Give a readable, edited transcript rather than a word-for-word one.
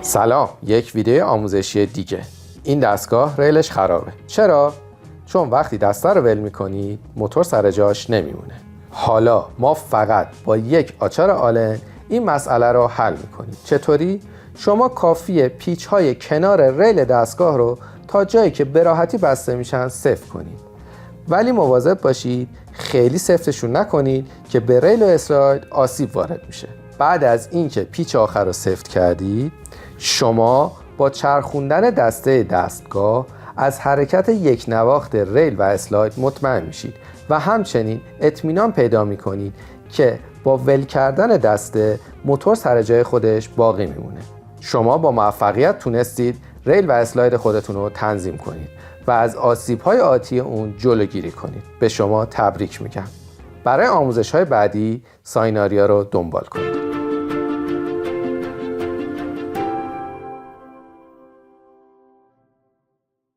سلام، یک ویدیو آموزشی دیگه. این دستگاه ریلش خرابه. چرا؟ چون وقتی دسته رو ول میکنید موتور سر جاش نمیمونه. حالا ما فقط با یک آچار آلن این مسئله رو حل میکنیم. چطوری؟ شما کافیه پیچ های کنار ریل دستگاه رو تا جایی که به راحتی بسته میشن سفت کنید. ولی مواظب باشید خیلی سفتشون نکنید که به ریل و اسلاید آسیب وارد میشه. بعد از اینکه پیچ آخر رو سفت کردید، شما با چرخوندن دسته دستگاه از حرکت یک نواخت ریل و اسلاید مطمئن میشید و همچنین اطمینان پیدا میکنید که با ول کردن دسته موتور سر جای خودش باقی میمونه. شما با موفقیت تونستید ریل و اسلاید خودتون رو تنظیم کنید و از آسیب‌های آتی اون جلوگیری کنید. به شما تبریک میگم. برای آموزش‌های بعدی سایناریا رو دنبال کنید.